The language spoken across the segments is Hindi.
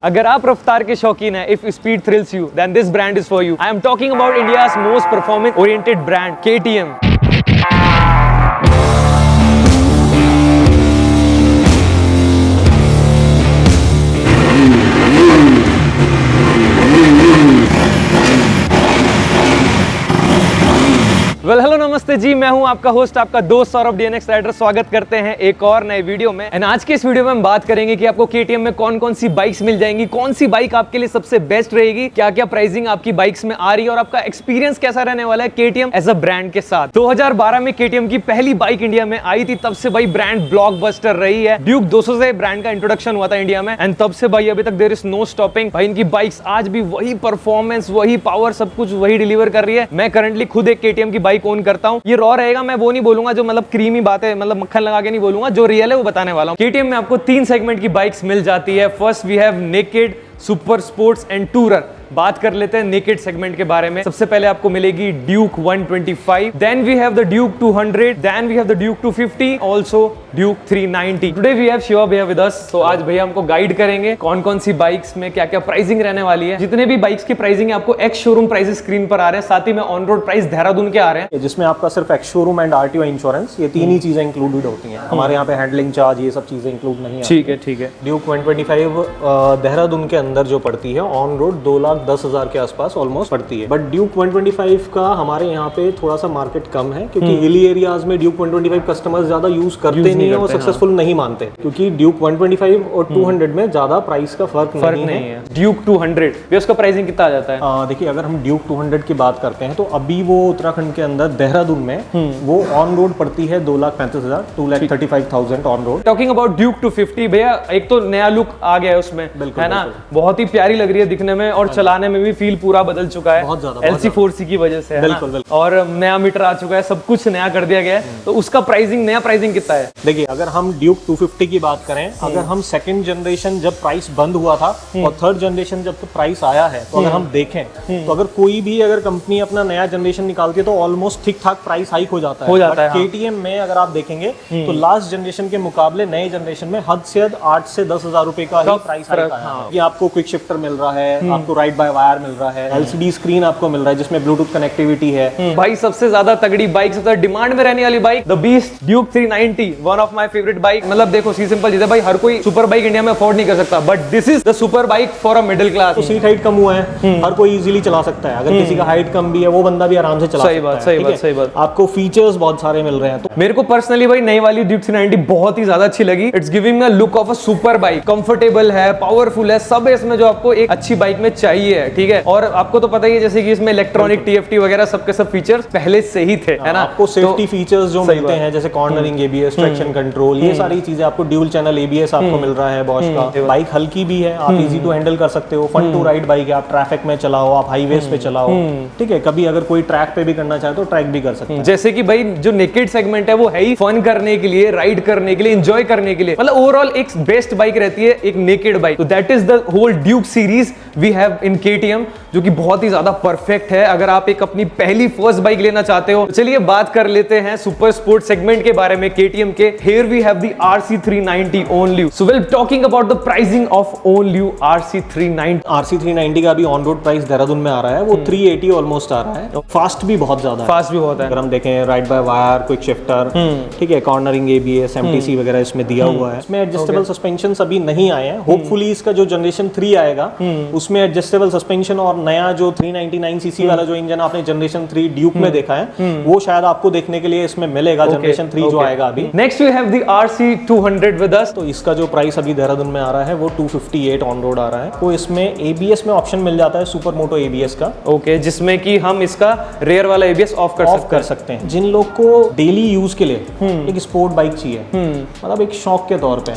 अगर आप रफ्तार के शौकीन हैं, if speed thrills you, then this brand is for you. I am talking about India's most performance-oriented brand, KTM. Hello नमस्ते जी, मैं हूं आपका होस्ट, आपका दोस्त सौरभ डीएनएक्स राइडर। स्वागत करते हैं एक और नए वीडियो में। एंड आज के इस वीडियो में हम बात करेंगे कि आपको केटीएम में कौन कौन सी बाइक्स मिल जाएंगी, कौन सी बाइक आपके लिए सबसे बेस्ट रहेगी, क्या क्या प्राइसिंग आपकी बाइक्स में आ रही है और आपका एक्सपीरियंस कैसा रहने वाला है केटीएम एज अ ब्रांड के साथ। 2012 में केटीएम की पहली बाइक इंडिया में आई थी, तब से भाई ब्रांड ब्लॉकबस्टर रही है। ड्यूक 200 से ब्रांड का इंट्रोडक्शन हुआ था इंडिया में एंड तब से भाई अभी तक देयर इज नो स्टॉपिंग। भाई इनकी बाइक्स आज भी वही परफॉर्मेंस, वही पावर, सब कुछ वही डिलीवर कर रही है। मैं करंटली खुद एक केटीएम की बाइक ओन करता हूँ। ये रॉ रहेगा, मैं वो नहीं बोलूंगा जो मतलब क्रीमी बातें, मतलब मक्खन लगा के नहीं बोलूंगा, जो रियल है वो बताने वाला हूं। केटीएम में आपको 3 सेगमेंट की बाइक्स मिल जाती है। First we have naked, super sports and tourer. बात कर लेते हैं नेकेड सेगमेंट के बारे में। सबसे पहले आपको मिलेगी Duke 125, then we have the Duke 200, then we have the Duke 250, also Duke 390। Today we have Shiva भैया विद अस। तो आज भैया हमको गाइड करेंगे कौन कौन सी बाइक्स में क्या क्या प्राइसिंग रहने वाली है। जितने भी बाइक्स की प्राइसिंग है आपको एक्स शोरूम प्राइसेस स्क्रीन पर आ रहे हैं, साथ ही में ऑन रोड प्राइस देहरादून के आ रहे हैं, जिसमें आपका सिर्फ ex showroom and RTO insurance, ये 3 ही चीजें इंक्लूडेड होती हैं। हमारे यहाँ पे हैंडलिंग चार्ज, ये सब चीजें इंक्लूड नहीं है। ठीक है, ठीक है। ड्यूक 125 देहरादून के अंदर जो पड़ती है, ऑन रोड 2,10,000 के आसपास ऑलमोस्ट पड़ती है। बट ड्यूक 125 का हमारे यहाँ पे थोड़ा सा मार्केट कम है, क्योंकि हिली एरियाज में ड्यूक 125 कस्टमर्स ज्यादा यूज करते नहीं है और सक्सेसफुल नहीं मानते, क्योंकि ड्यूक 125 और 200 में ज्यादा प्राइस का फर्क नहीं है। ड्यूक 200 भी उसका प्राइसिंग कितना आ जाता है? देखिए, अगर हम ड्यूक 200 की बात करते हैं तो अभी वो उत्तराखंड के अंदर देहरादून में वो ऑन रोड पड़ती है 2,35,000, 2,35,000 on road. Talking about Duke 250 भैया, एक तो नया लुक आ गया है उसमें, है ना, बहुत ही प्यारी लग रही है दिखने में और चलाने में भी फील पूरा बदल चुका है, बहुत ज्यादा LC4C की वजह से, बिल्कुल। और नया मीटर आ चुका है, सब कुछ नया कर दिया गया है। तो उसका प्राइसिंग, नया प्राइसिंग कितना है? देखिए, अगर हम ड्यूक 250 की बात करें, अगर हम सेकंड जनरेशन जब प्राइस बंद हुआ था और थर्ड जनरेशन जब प्राइस आया है, तो अगर हम देखें तो अगर कोई भी अगर कंपनी अपना नया जनरेशन निकालती है तो ऑलमोस्ट ठीक ठाक प्राइस हाइक हो जाता है। केटीएम में अगर आप देखेंगे तो लास्ट जनरेशन के मुकाबले नए जनरेशन में हद से हद 8 से 10,000 रुपए का ही प्राइस हाइक आया है। ये आपको क्विक शिफ्टर मिल रहा है, आपको राइड बाय वायर मिल रहा है, LCD स्क्रीन आपको मिल रहा है जिसमें ब्लूटूथ कनेक्टिविटी है। भाई सबसे ज्यादा तगड़ी बाइक, सबसे डिमांड में रहने वाली bike, the beast Duke 390, one of my favourite bike. मतलब देखो, सी सिंपल चीज है भाई, हर कोई सुपर बाइक इंडिया में अफोर्ड नहीं कर सकता, but this is the super bike for a middle class. तो सीट हाइट कम हुआ है, हर कोई इजीली चला सकता है। अगर किसी का हाइट कम भी है, वो बंदा भी आराम से चला सकता है। सही बात। आपको फीचर्स बहुत सारे मिल रहे हैं। तो मेरे को पर्सनली भाई नई वाली ड्यूक 390 बहुत ही ज्यादा अच्छी लगी। It's giving a look of a super bike, comfortable है, पावरफुल है, सब है इसमें जो आपको एक अच्छी बाइक में चाहिए, ठीक है। और आपको तो पता ही है जैसे कि इसमें इलेक्ट्रॉनिक TFT वगैरह सबके सब फीचर्स पहले से ही थे, है ना। आपको सेफ्टी फीचर्स जो मिलते हैं, जैसे कॉर्नरिंग ABS, ट्रैक्शन कंट्रोल, ये सारी चीजें आपको, ड्यूल चैनल ABS आपको मिल रहा है बॉश का। बाइक हल्की भी है, आप इजी टू हैंडल कर सकते हो, फन टू राइड बाइक है। आप ट्रैफिक में चलाओ, आप हाईवेज पे चलाओ, ठीक है। कभी अगर कोई ट्रैक पे भी करना चाहे तो ट्रैक भी कर सकते हैं। जैसे कि भाई जो नेकेड सेगमेंट है वो है ही फन करने के लिए, राइड करने के लिए, एंजॉय करने के लिए, मतलब ओवरऑल एक बेस्ट बाइक रहती है एक नेकेड बाइक। तो that is the whole Duke series we have in KTM, जो कि बहुत ही ज्यादा परफेक्ट है अगर आप एक अपनी पहली फर्स्ट बाइक लेना चाहते हो। चलिए बात कर लेते हैं सुपर स्पोर्ट सेगमेंट के बारे में KTM के। Here we have the RC390 only. So we're talking about the pricing of only RC390. RC390 का भी ऑन रोड प्राइस देहरादून में आ रहा है, वो 380 ऑलमोस्ट आ रहा है। फास्ट भी बहुत ज्यादा है, फास्ट भी बहुत है। अगर हम देखें ride by wire, quick shifter, ठीक है, कॉर्नरिंग ABS, MTC वगैरह इसमें दिया हुआ है। इसमें एडजस्टेबल सस्पेंशन अभी नहीं आए हैं। होपफुली इसका जो जनरेशन 3 आएगा उसमें एडजस्टेबल सस्पेंशन और नया जो 399cc वाला जो इंजन आपने जनरेशन 3 ड्यूक में देखा है, वो शायद आपको देखने के लिए इसमें मिलेगा जनरेशन 3 जो आएगा अभी। Next we have the RC200 with us. तो इसका जो प्राइस अभी देहरादून में आ रहा है वो 258 ऑन रोड आ रहा है। तो इसमें ABS में ऑप्शन मिल जाता है, सुपर मोटो ABS का, ओके, जिसमें कि हम इसका रेयर वाला ABS ऑफ कर सकते हैं। जिन लोग को डेली यूज के लिए एक स्पोर्ट बाइक चाहिए, मतलब एक शौक के तौर पे,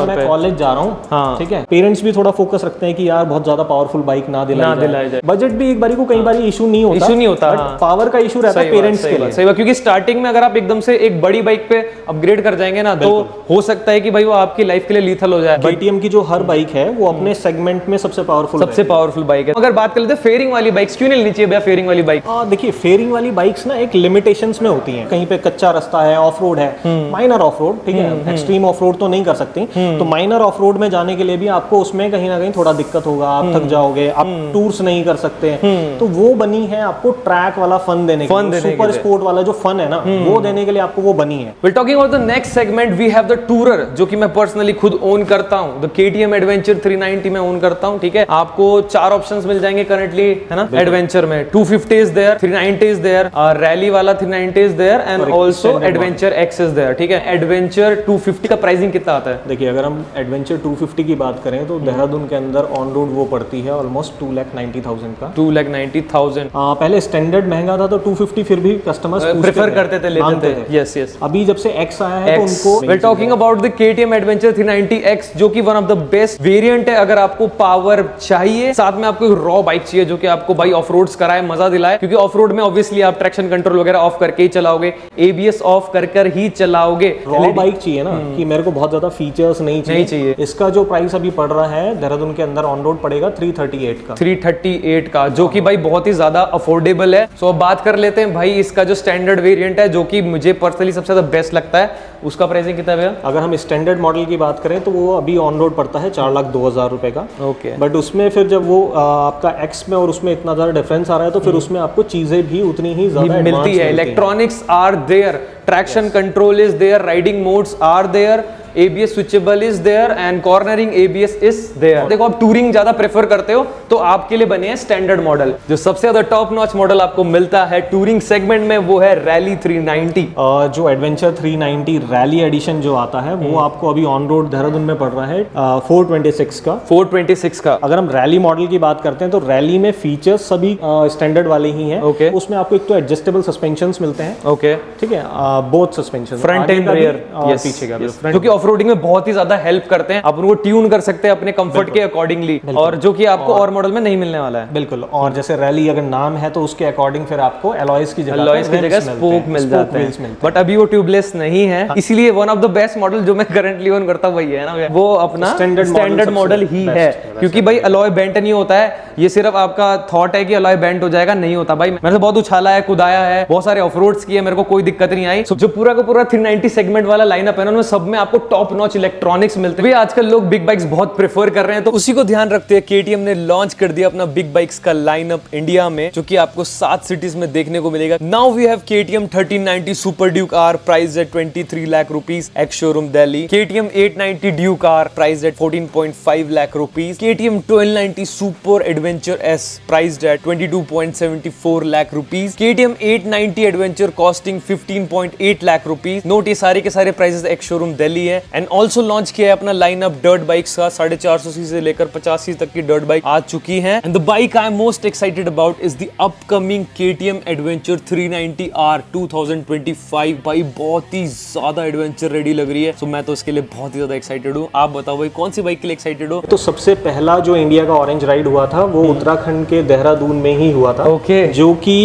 मैं कॉलेज जा रहा हूँ, ठीक है, पेरेंट्स भी थोड़ा फोकस रखते हैं कि यार बहुत ज्यादा पावरफुल बाइक ना दिलाई जाए। बजट भी एक बारी को कई बारी इशू नहीं होता, पावर का इशू रहता है पेरेंट्स के लिए। सही बात, क्योंकि स्टार्टिंग में अगर आप एकदम से एक बड़ी बाइक पे अपग्रेड कर जाएंगे ना, तो हो सकता है कि भाई वो आपकी लाइफ के लिए लीथल हो जाए। KTM की जो हर बाइक है वो अपने सेगमेंट में सबसे पावरफुल बाइक है। अगर बात कर लेते हैं फेयरिंग वाली बाइक्स, क्यों नहीं लेनी चाहिए भैया फेयरिंग वाली बाइक? देखिए, फेयरिंग वाली बाइक्स ना एक लिमिटेशंस में होती हैं। कहीं पे कच्चा रास्ता है, ऑफ रोड है, माइनर ऑफ रोड, ठीक है, एक्सट्रीम ऑफ रोड तो नहीं कर सकती, तो माइनर ऑफ रोड में जाने के लिए भी आपको उसमें कहीं ना कहीं नहीं थोड़ा दिक्कत होगा, आप थक जाओगे, आप टूर्स नहीं कर सकते, तो वो बनी है आपको ट्रैक वाला फन देने के लिए, सुपर स्पोर्ट वाला जो फन है ना वो देने के लिए आपको वो बनी है। We're talking about the next segment. We have the tourer, जो कि मैं पर्सनली खुद ओन करता हूँ, the KTM Adventure 390 में ओन करता हूँ, ठीक है। आपको 4 ऑप्शंस मिल जाएंगे करंटली, है ना, एडवेंचर में 250 is there, 390 is there, rally वाला 390 is there and also Adventure X is there, ठीक है। Adventure 250 का प्राइसिंग कितना आता है? देखिए अगर हम एडवेंचर 250 की बात करें तो देहरादून के अंदर ऑन रोड वो पड़ती है ऑलमोस्ट 2,90,000 का। 2,90,000। पहले स्टैंडर्ड महंगा था तो 250 फिर भी कस्टमर्स प्रेफर करते थे, लेते थे। Yes yes. अभी जब से X आया है तो उनको we're talking about the KTM Adventure 390X, जो कि one of the best variant है अगर आपको पावर चाहिए, साथ में आपको एक रॉ बाइक चाहिए जो कि आपको भाई ऑफ रोड्स कराए, मजा दिलाए, क्योंकि ऑफ रोड में ऑब्वियसली आप ट्रैक्शन कंट्रोल वगैरह ऑफ करके ही चलाओगे, ABS ऑफ कर ही चलाओगे। रॉ बाइक चाहिए ना कि मेरे को बहुत ज्यादा फीचर्स नहीं चाहिए। इसका जो प्राइस अभी पड़ रहा है देहरादून के अंदर ऑन रोड पड़ेगा 338 का, जो कि भाई बहुत ही ज्यादा अफोर्डेबल है। सो अब बात कर लेते हैं भाई इसका जो स्टैंडर्ड वेरिएंट है, जो कि मुझे पर्सनली सबसे ज्यादा बेस्ट लगता है, उसका प्राइसिंग कितना है भैया? अगर हम स्टैंडर्ड मॉडल की बात करें तो वो अभी ऑन रोड पड़ता है 4,02,000 रुपए का। ओके। बट उसमें फिर जब वो आपका एक्स में और उसमें इतना ज्यादा डिफरेंस आ रहा है तो फिर उसमें आपको चीजें भी उतनी ही ज्यादा मिलती है। Electronics are there, traction control is there, riding modes are there, ABS switchable is there and cornering ABS is there. देखो आप टूरिंग ज्यादा प्रेफर करते हो तो आपके लिए बने हैं स्टैंडर्ड मॉडल। जो सबसे ज्यादा टॉप नॉच मॉडल आपको मिलता है टूरिंग सेगमेंट में वो है रैली 390। जो एडवेंचर 390 रैली एडिशन जो आता है वो आपको अभी ऑन रोड देहरादून में पड़ रहा है 426 का। अगर हम रैली मॉडल की बात करते हैं तो रैली में फीचर्स सभी स्टैंडर्ड वाले ही हैं। ओके। उसमें आपको एक तो एडजस्टेबल सस्पेंशंस मिलते हैं। ओके, ठीक है, both suspension front end rear, पीछे का भी, जो कि ऑफरोडिंग में बहुत ही ज्यादा हेल्प करते हैं। आप उनको ट्यून कर सकते हैं अपने कंफर्ट के अकॉर्डिंगली, और जो कि आपको और मॉडल में नहीं मिलने वाला है। बिल्कुल। और जैसे रैली अगर नाम है तो उसके अकॉर्डिंग फिर आपको एलॉयज की जगह स्पोक मिल जाते हैं, बट अभी वो ट्यूबलेस नहीं है, इसीलिए one of the best model जो मैं करंटली ओन करता हूं वही है ना, वो अपना स्टैंडर्ड मॉडल ही है। क्योंकि भाई अलॉय बेंट नहीं होता है, ये सिर्फ आपका थॉट है कि अलॉय बेंट हो जाएगा, नहीं होता भाई। मैंने बहुत उछाला है, कुदाया है, बहुत सारे ऑफरोड्स किए, मेरे को कोई दिक्कत नहीं आई। जो पूरा का पूरा 390 सेगमेंट वाला लाइनअप है ना, उनमें सब में आपको टॉप नॉच इलेक्ट्रॉनिक्स मिलते हैं। आजकल लोग बिग बाइक्स बहुत प्रेफर कर रहे हैं, तो उसी को ध्यान रखते हैं KTM ने लॉन्च कर दिया अपना बिग बाइक्स का लाइनअप इंडिया में, जो कि आपको 7 सिटीज में देखने को मिलेगा। Now we have KTM 1390 super Duke R price at 23 lakh rupees ex showroom Delhi, KTM 890 Duke R price at 14.5 lakh rupees, KTM 1290 super adventure S price at 22.74 lakh rupees, KTM 890 adventure costing 15.8 lakh rupees. Note ये सारे के सारे प्राइसेस एक्स शोरूम दिल्ली है। एंड ऑल्सो लॉन्च किया है अपना लाइनअप डर्ट बाइक्स का, 450 सीसी से लेकर 50 सीसी तक की डर्ट बाइक आ चुकी है। And the bike I am most excited about is the upcoming KTM adventure 390 R 2025। भाई बहुत ही ज्यादा एडवेंचर रेडी लग रही है, सो मैं तो इसके लिए बहुत ही ज्यादा एक्साइटेड हूँ। आप बताओ भाई कौन सी बाइक के लिए एक्साइटेड हो? तो सबसे पहला जो इंडिया का ऑरेंज राइड हुआ था वो उत्तराखंड के देहरादून में ही हुआ था। ओके। जो कि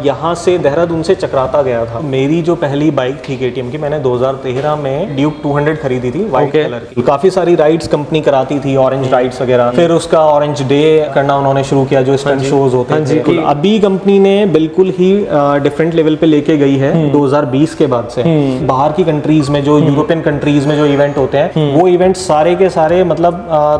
यहाँ से देहरादून से चक्राता गया था। मेरी जो पहली बाइक थी KTM की, मैंने 2013 में ड्यूक 200 खरीदी थी व्हाइट कलर की। काफी सारी राइड्स कंपनी कराती थी, ऑरेंज राइड्स वगैरह। फिर उसका ऑरेंज डे करना उन्होंने शुरू किया, जो स्टंट शोज होते हैं। अभी कंपनी ने बिल्कुल ही डिफरेंट लेवल पे लेके गई है 2020 के बाद से। बाहर की कंट्रीज में, जो यूरोपियन कंट्रीज में जो इवेंट होते हैं, वो इवेंट सारे के सारे मतलब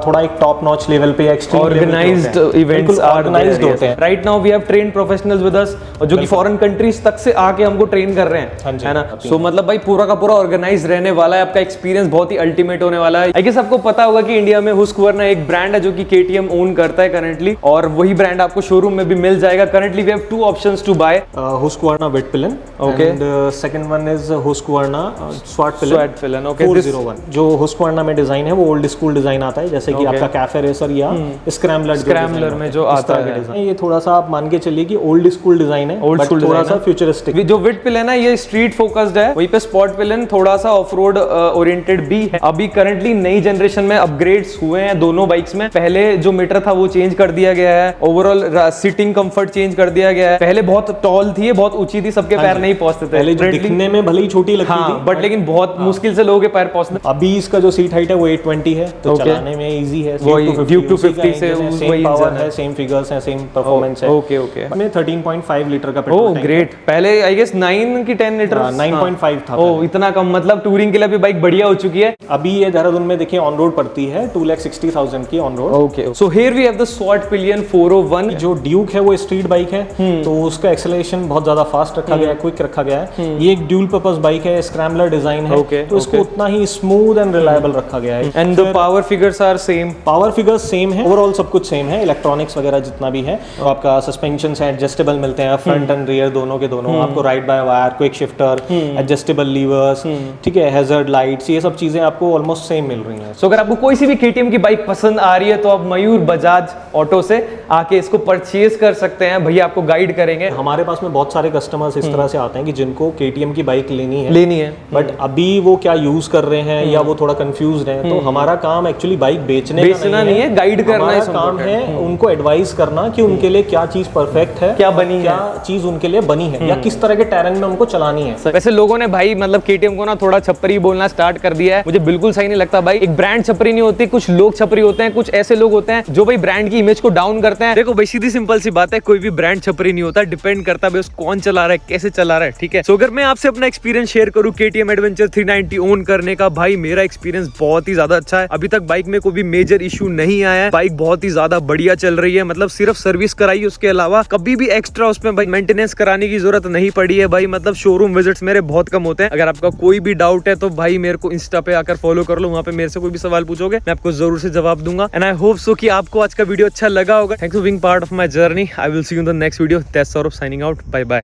थोड़ा एक टॉप नॉच लेवल पे, एक्सट्रीम ऑर्गेनाइज्ड इवेंट्स ऑर्गेनाइज्ड होते हैं। Right now we have trained professionals with us, जो कि फॉरेन कंट्रीज तक से आके हमको ट्रेन कर रहे हैं, है ना। सो मतलब भाई पूरा का पूरा ऑर्गेनाइज रहने वाला है, आपका एक्सपीरियंस बहुत ही अल्टीमेट होने वाला है। आई गेस आपको पता होगा कि इंडिया में हुस्कवर्ना एक ब्रांड है जो कि KTM ओन करता है करंटली, और वही ब्रांड आपको शोरूम में भी मिल जाएगा। Currently we have 2 options to buy, Husqvarna Wetpillen, okay, and second one is Husqvarna Swartpillen, okay, 401। जो Husqvarna में डिजाइन है वो ओल्ड स्कूल डिजाइन आता है, जैसे कि आपका कैफे रेसर या स्क्रैम्बलर में जो आता है। ये थोड़ा सा आप मान के चलिए कि ओल्ड स्कूल डिजाइन है, ओल्ड स्कूल थोड़ा सा फ्यूचरिस्टिक। जो Wetpillen है ये स्ट्रीट फोकस्ड है, वहीं पे Sportpillen थोड़ा सा ऑफ रोड ओरिएंटेड भी है। अभी करंटली नई जनरेशन में अपग्रेड्स हुए हैं दोनों बाइक्स में। पहले जो मीटर था वो चेंज कर दिया गया है, ओवरऑल सीटिंग कंफर्ट चेंज कर दिया गया है। पहले बहुत टॉल थी, बहुत ऊंची थी, सबके पैर नहीं पहुंचते थे। पहले जो दिखने में भले ही छोटी लगती थी, बट लेकिन बहुत मुश्किल से लोगों के पैर पहुंचते। अभी इसका जो सीट हाइट है वो 820 है, तो चलाने में इजी है। ड्यूक 250 से सेम पावर है, सेम फिगर्स है, सेम परफॉर्मेंस है। Okay okay. हमें 13.5 लीटर का पेट्रोल टैंक। ग्रेट। पहले आई गेस 9 की 10 लीटर 9.5 था। ओह इतना कम, मतलब टूरिंग के लिए भी बाइक बढ़िया हो चुकी है। अभी ये देहरादून में देखिए ऑन रोड पड़ती है 2,60,000 की on road. Okay, so here we have the Svartpilen 401। जो ड्यूक है वो स्ट्रीट बाइक है, तो उसका एक्सेलरेशन बहुत ज्यादा फास्ट रखा गया है, क्विक रखा गया है। ये एक ड्यूल पर्पस बाइक है, स्क्रैम्बलर डिजाइन है, तो इसको उतना ही स्मूथ एंड रिलायबल रखा गया है। And the power figures are same. Power figures same है, ओवरऑल सब कुछ सेम है, इलेक्ट्रॉनिक्स वगैरह जितना भी है। और आपका सस्पेंशन है एडजस्टेबल मिलते हैं, फ्रंट एंड रियर दोनों के दोनों। आपको ride by wire, quick shifter, adjustable levers, ठीक है, हैजर्ड लाइट्स, ये सब चीजें आपको ऑलमोस्ट सेम मिल रही हैं। सो अगर आपको कोई सी भी KTM की बाइक पसंद आ रही है तो आप मयूर बजाज ऑटो से आके इसको परचेज कर सकते हैं, भैया आपको गाइड करेंगे। हमारे पास में बहुत सारे कस्टमर्स इस तरह से आते हैं कि जिनको KTM की बाइक लेनी है, बट अभी वो क्या यूज कर रहे हैं या वो थोड़ा कंफ्यूज हैं। तो हमारा काम एक्चुअली बाइक बेचना नहीं है, गाइड करना है। काम है उनको एडवाइस करना कि उनके लिए क्या चीज परफेक्ट है, क्या चीज उनके लिए बनी है, या किस तरह के टेरेन में उनको चलानी है। वैसे लोगों ने भाई मतलब KTM को ना थोड़ा छपरी बोलना स्टार्ट कर दिया है, मुझे बिल्कुल सही नहीं लगता भाई। एक ब्रांड छपरी नहीं होती, कुछ लोग छपरी होते हैं, कुछ ऐसे लोग होते हैं जो भाई ब्रांड की इमेज को डाउन करते हैं। देखो भाई सीधी सिंपल सी बात है, कोई भी ब्रांड छपरी नहीं होता, डिपेंड करता है कौन चला रहा है, कैसे चला रहा है, ठीक है। सो अगर मैं आपसे अपना एक्सपीरियंस शेयर करूं KTM एडवेंचर 390 ओन करने का, भाई मेरा एक्सपीरियंस बहुत ही ज्यादा अच्छा है। अभी तक बाइक में कोई भी मेजर इशू नहीं आया है, बाइक बहुत ही ज्यादा बढ़िया चल रही है। मतलब सिर्फ सर्विस कराई, उसके अलावा कभी भी एक्स्ट्रा उसमें भाई मेंटेनेंस कराने की जरूरत नहीं पड़ी है भाई। मतलब शोरूम विजिट्स मेरे बहुत कम होते हैं। अगर आपका कोई भी डाउट है तो भाई मेरे को इंस्टा पे आकर फॉलो कर लो, वहां पे मेरे से कोई भी सवाल पूछोगे मैं आपको जरूर से जवाब दूंगा। एंड आई होप सो कि आपको आज का वीडियो अच्छा लगा होगा। Thanks for being part of my journey. I will see you in the next video. That's Saurabh signing out. Bye bye.